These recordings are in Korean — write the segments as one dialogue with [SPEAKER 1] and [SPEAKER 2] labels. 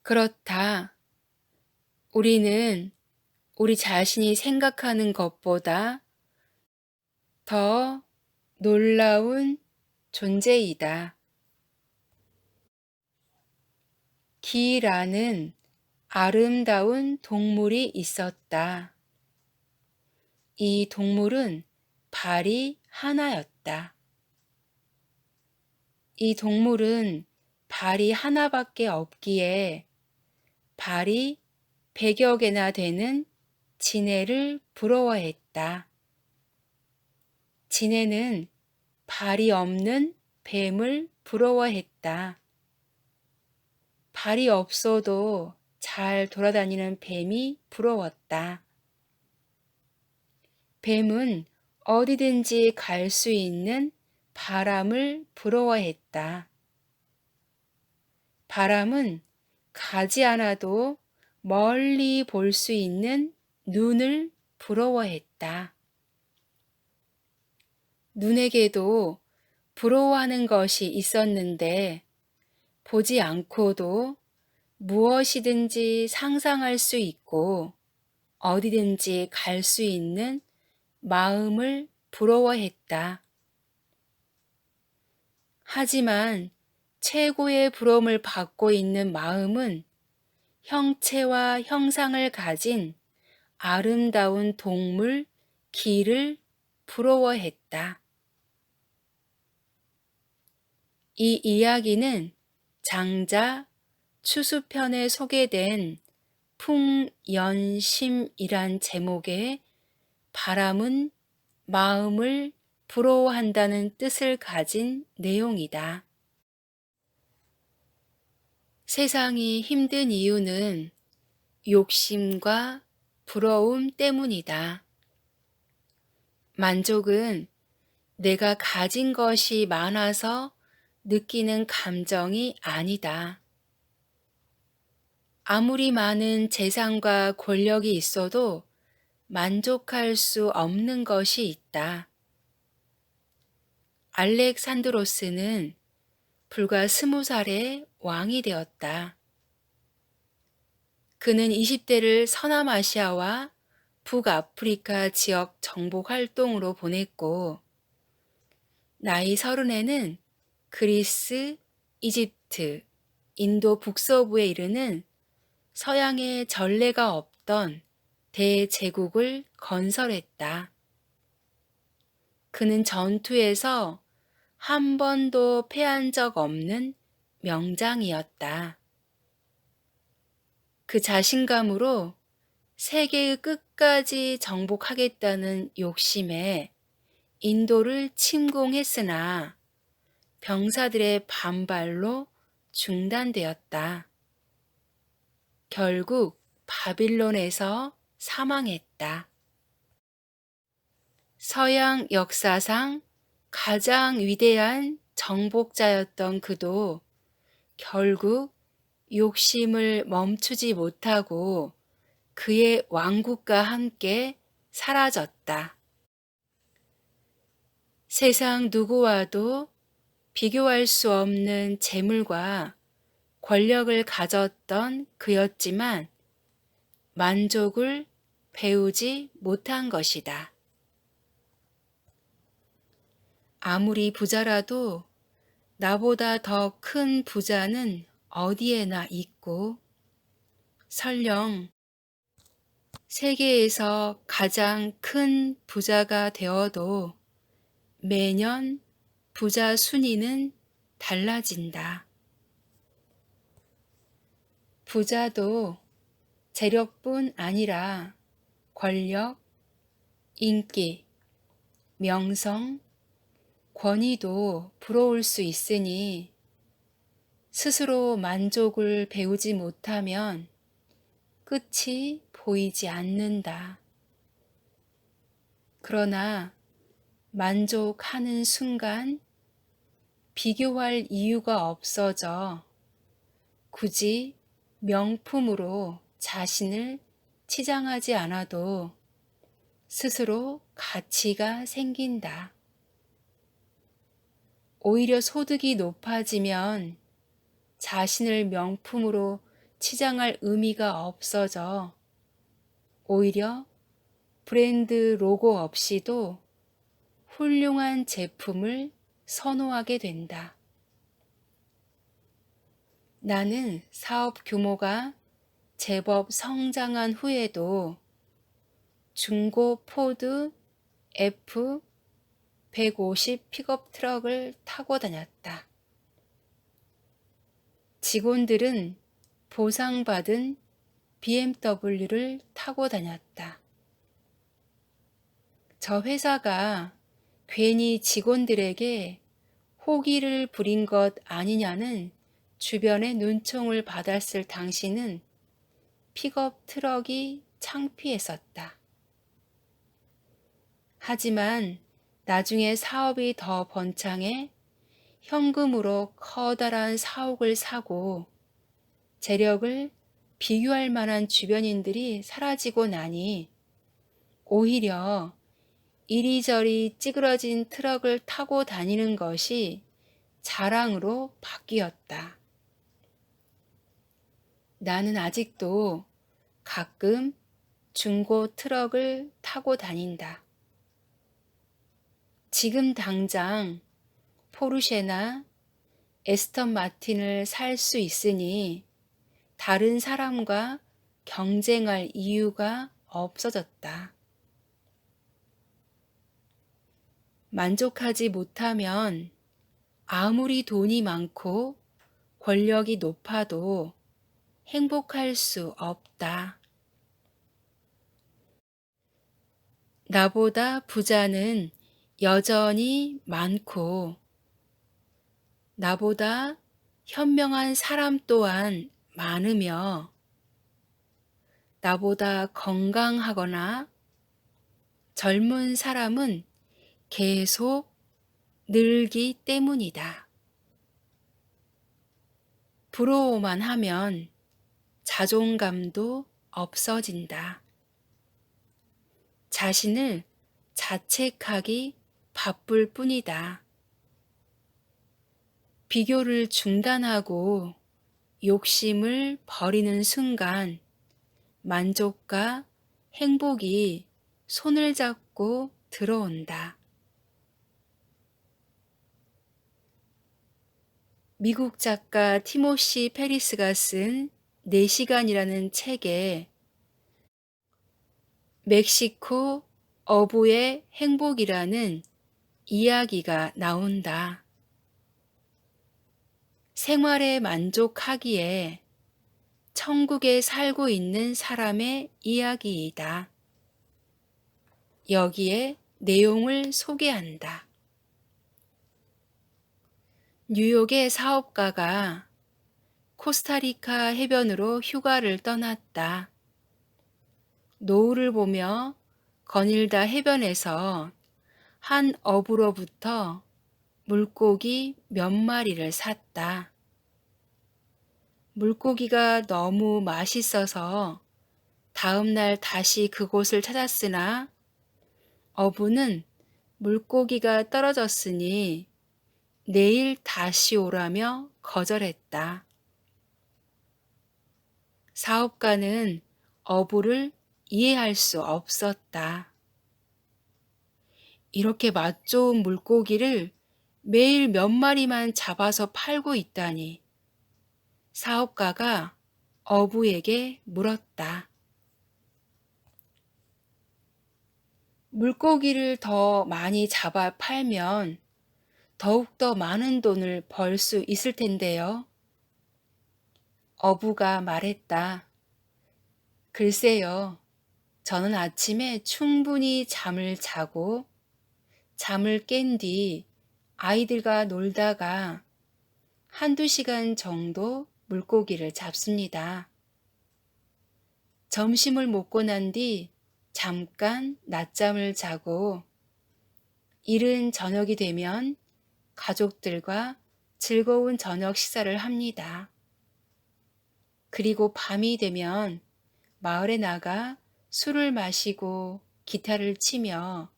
[SPEAKER 1] 그렇다. 우리는 우리 자신이 생각하는 것보다 더 놀라운 존재이다. 기라는 아름다운 동물이 있었다. 이 동물은 발이 하나였다. 이 동물은 발이 하나밖에 없기에 발이 100여 개나 되는 지네를 부러워했다. 지네는 발이 없는 뱀을 부러워했다. 발이 없어도 잘 돌아다니는 뱀이 부러웠다. 뱀은 어디든지 갈 수 있는 바람을 부러워했다. 바람은 가지 않아도 멀리 볼 수 있는 눈을 부러워했다. 눈에게도 부러워하는 것이 있었는데 보지 않고도 무엇이든지 상상할 수 있고 어디든지 갈 수 있는 마음을 부러워했다. 하지만 최고의 부러움을 받고 있는 마음은 형체와 형상을 가진 아름다운 동물 기를 부러워했다. 이 이야기는 장자 추수편에 소개된 풍연심이란 제목의 바람은 마음을 부러워한다는 뜻을 가진 내용이다. 세상이 힘든 이유는 욕심과 부러움 때문이다. 만족은 내가 가진 것이 많아서 느끼는 감정이 아니다. 아무리 많은 재산과 권력이 있어도 만족할 수 없는 것이 있다. 알렉산드로스는 불과 20살에 왕이 되었다. 그는 20대를 서남아시아와 북아프리카 지역 정복 활동으로 보냈고 나이 30에는 그리스, 이집트, 인도 북서부에 이르는 서양의 전례가 없던 대제국을 건설했다. 그는 전투에서 한 번도 패한 적 없는 명장이었다. 그 자신감으로 세계의 끝까지 정복하겠다는 욕심에 인도를 침공했으나 병사들의 반발로 중단되었다. 결국 바빌론에서 사망했다. 서양 역사상 가장 위대한 정복자였던 그도 결국 욕심을 멈추지 못하고 그의 왕국과 함께 사라졌다. 세상 누구와도 비교할 수 없는 재물과 권력을 가졌던 그였지만 만족을 배우지 못한 것이다. 아무리 부자라도 나보다 더 큰 부자는 어디에나 있고 설령 세계에서 가장 큰 부자가 되어도 매년 부자 순위는 달라진다. 부자도 재력뿐 아니라 권력, 인기, 명성, 권위도 부러울 수 있으니 스스로 만족을 배우지 못하면 끝이 보이지 않는다. 그러나 만족하는 순간 비교할 이유가 없어져 굳이 명품으로 자신을 치장하지 않아도 스스로 가치가 생긴다. 오히려 소득이 높아지면 자신을 명품으로 치장할 의미가 없어져 오히려 브랜드 로고 없이도 훌륭한 제품을 선호하게 된다. 나는 사업 규모가 제법 성장한 후에도 중고 포드 F150 픽업 트럭을 타고 다녔다. 직원들은 보상받은 BMW를 타고 다녔다. 저 회사가 괜히 직원들에게 호기를 부린 것 아니냐는 주변의 눈총을 받았을 당시는 픽업 트럭이 창피했었다. 하지만 나중에 사업이 더 번창해 현금으로 커다란 사옥을 사고 재력을 비교할 만한 주변인들이 사라지고 나니 오히려 이리저리 찌그러진 트럭을 타고 다니는 것이 자랑으로 바뀌었다. 나는 아직도 가끔 중고 트럭을 타고 다닌다. 지금 당장 포르쉐나 에스턴 마틴을 살 수 있으니 다른 사람과 경쟁할 이유가 없어졌다. 만족하지 못하면 아무리 돈이 많고 권력이 높아도 행복할 수 없다. 나보다 부자는 여전히 많고 나보다 현명한 사람 또한 많으며 나보다 건강하거나 젊은 사람은 계속 늘기 때문이다. 부러워만 하면 자존감도 없어진다. 자신을 자책하기 바쁠 뿐이다. 비교를 중단하고 욕심을 버리는 순간 만족과 행복이 손을 잡고 들어온다. 미국 작가 티모시 페리스가 쓴 4시간이라는 책에 멕시코 어부의 행복이라는 이야기가 나온다. 생활에 만족하기에 천국에 살고 있는 사람의 이야기이다. 여기에 내용을 소개한다. 뉴욕의 사업가가 코스타리카 해변으로 휴가를 떠났다. 노을을 보며 거닐다 해변에서 한 어부로부터 물고기 몇 마리를 샀다. 물고기가 너무 맛있어서 다음날 다시 그곳을 찾았으나 어부는 물고기가 떨어졌으니 내일 다시 오라며 거절했다. 사업가는 어부를 이해할 수 없었다. 이렇게 맛 좋은 물고기를 매일 몇 마리만 잡아서 팔고 있다니. 사업가가 어부에게 물었다. 물고기를 더 많이 잡아 팔면 더욱더 많은 돈을 벌 수 있을 텐데요. 어부가 말했다. 글쎄요, 저는 아침에 충분히 잠을 자고 잠을 깬 뒤 아이들과 놀다가 1~2시간 정도 물고기를 잡습니다. 점심을 먹고 난 뒤 잠깐 낮잠을 자고 이른 저녁이 되면 가족들과 즐거운 저녁 식사를 합니다. 그리고 밤이 되면 마을에 나가 술을 마시고 기타를 치며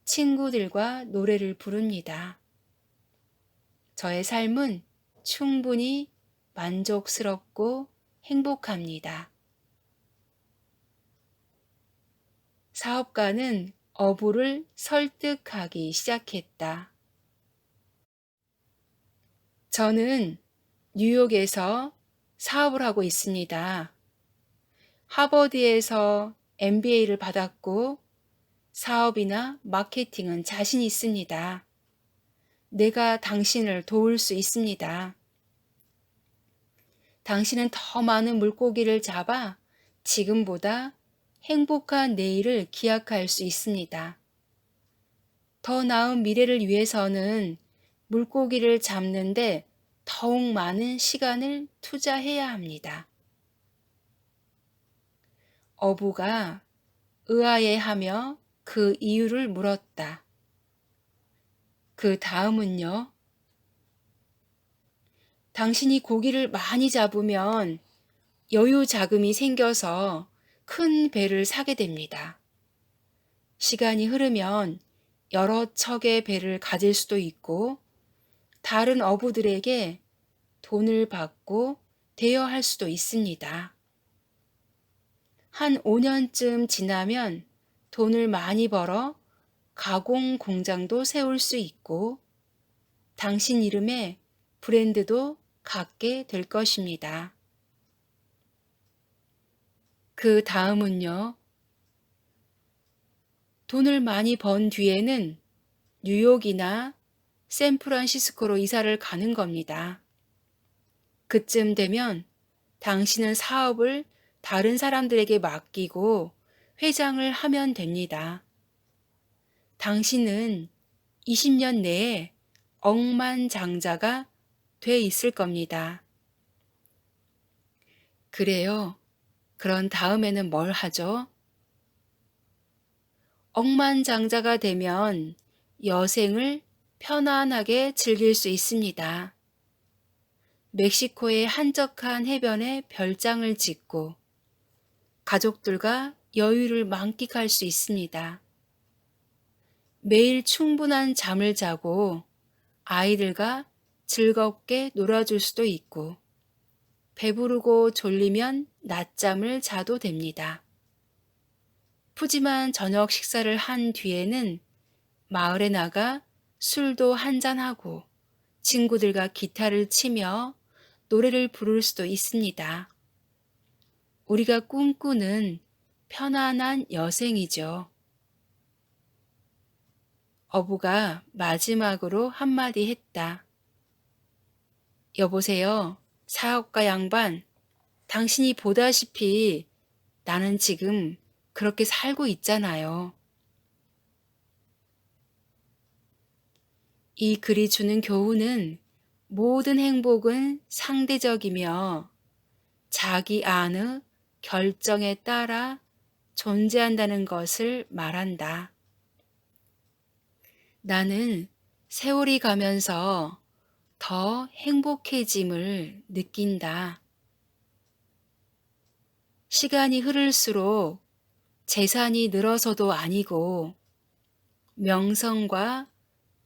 [SPEAKER 1] 친구들과 노래를 부릅니다. 저의 삶은 충분히 만족스럽고 행복합니다. 사업가는 어부를 설득하기 시작했다. 저는 뉴욕에서 사업을 하고 있습니다. 하버드에서 MBA를 받았고 사업이나 마케팅은 자신 있습니다. 내가 당신을 도울 수 있습니다. 당신은 더 많은 물고기를 잡아 지금보다 행복한 내일을 기약할 수 있습니다. 더 나은 미래를 위해서는 물고기를 잡는데 더욱 많은 시간을 투자해야 합니다. 어부가 의아해하며 그 이유를 물었다. 그 다음은요? 당신이 고기를 많이 잡으면 여유 자금이 생겨서 큰 배를 사게 됩니다. 시간이 흐르면 여러 척의 배를 가질 수도 있고 다른 어부들에게 돈을 받고 대여할 수도 있습니다. 한 5년쯤 지나면 돈을 많이 벌어 가공 공장도 세울 수 있고 당신 이름의 브랜드도 갖게 될 것입니다. 그 다음은요. 돈을 많이 번 뒤에는 뉴욕이나 샌프란시스코로 이사를 가는 겁니다. 그쯤 되면 당신은 사업을 다른 사람들에게 맡기고 회장을 하면 됩니다. 당신은 20년 내에 억만장자가 돼 있을 겁니다. 그래요. 그런 다음에는 뭘 하죠? 억만장자가 되면 여생을 편안하게 즐길 수 있습니다. 멕시코의 한적한 해변에 별장을 짓고 가족들과 여유를 만끽할 수 있습니다. 매일 충분한 잠을 자고 아이들과 즐겁게 놀아줄 수도 있고 배부르고 졸리면 낮잠을 자도 됩니다. 푸짐한 저녁 식사를 한 뒤에는 마을에 나가 술도 한잔하고 친구들과 기타를 치며 노래를 부를 수도 있습니다. 우리가 꿈꾸는 편안한 여생이죠. 어부가 마지막으로 한마디 했다. 여보세요, 사업가 양반. 당신이 보다시피 나는 지금 그렇게 살고 있잖아요. 이 글이 주는 교훈은 모든 행복은 상대적이며 자기 안의 결정에 따라 존재한다는 것을 말한다. 나는 세월이 가면서 더 행복해짐을 느낀다. 시간이 흐를수록 재산이 늘어서도 아니고 명성과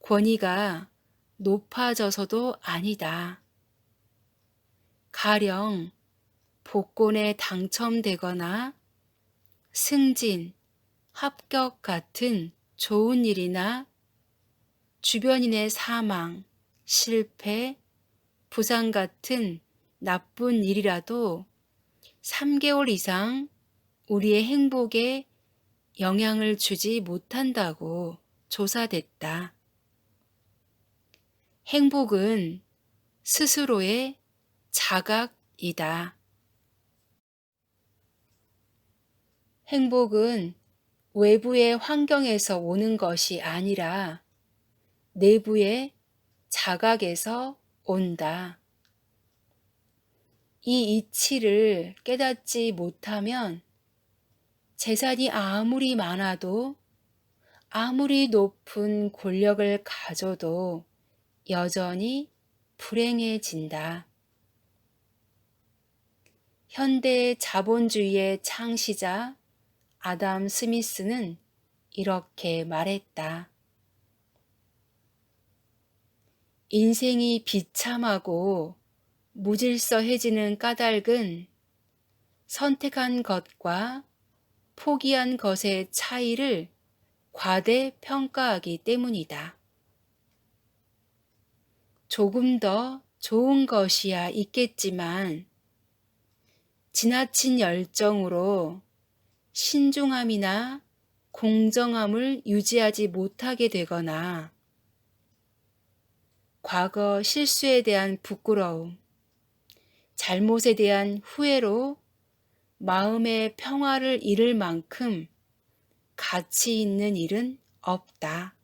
[SPEAKER 1] 권위가 높아져서도 아니다. 가령 복권에 당첨되거나 승진, 합격 같은 좋은 일이나 주변인의 사망, 실패, 부상 같은 나쁜 일이라도 3개월 이상 우리의 행복에 영향을 주지 못한다고 조사됐다. 행복은 스스로의 자각이다. 행복은 외부의 환경에서 오는 것이 아니라 내부의 자각에서 온다. 이 이치를 깨닫지 못하면 재산이 아무리 많아도 아무리 높은 권력을 가져도 여전히 불행해진다. 현대 자본주의의 창시자 아담 스미스는 이렇게 말했다. 인생이 비참하고 무질서해지는 까닭은 선택한 것과 포기한 것의 차이를 과대평가하기 때문이다. 조금 더 좋은 것이야 있겠지만 지나친 열정으로 신중함이나 공정함을 유지하지 못하게 되거나 과거 실수에 대한 부끄러움, 잘못에 대한 후회로 마음의 평화를 잃을 만큼 가치 있는 일은 없다.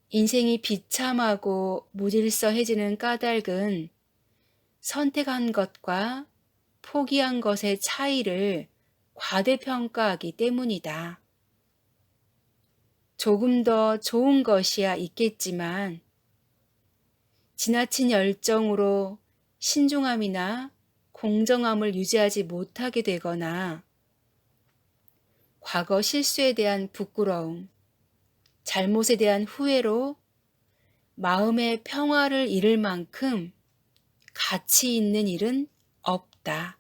[SPEAKER 1] 인생이 비참하고 무질서해지는 까닭은 선택한 것과 포기한 것의 차이를 과대평가하기 때문이다. 조금 더 좋은 것이야 있겠지만 지나친 열정으로 신중함이나 공정함을 유지하지 못하게 되거나 과거 실수에 대한 부끄러움, 잘못에 대한 후회로 마음의 평화를 잃을 만큼 가치 있는 일은 없다.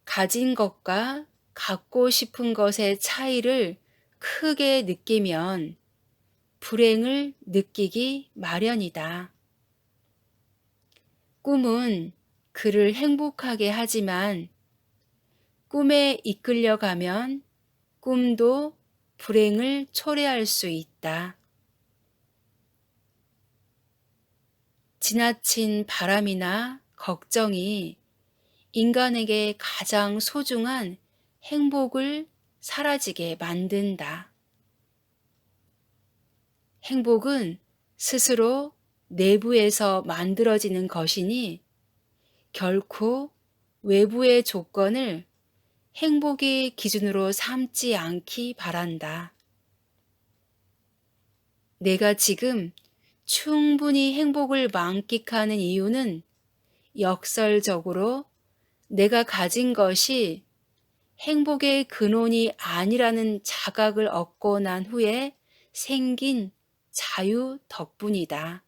[SPEAKER 1] 가진 것과 갖고 싶은 것의 차이를 크게 느끼면 불행을 느끼기 마련이다. 꿈은 그를 행복하게 하지만 꿈에 이끌려가면 꿈도 불행을 초래할 수 있다. 지나친 바람이나 걱정이 인간에게 가장 소중한 행복을 사라지게 만든다. 행복은 스스로 내부에서 만들어지는 것이니 결코 외부의 조건을 행복의 기준으로 삼지 않기 바란다. 내가 지금 충분히 행복을 만끽하는 이유는 역설적으로 내가 가진 것이 행복의 근원이 아니라는 자각을 얻고 난 후에 생긴 자유 덕분이다.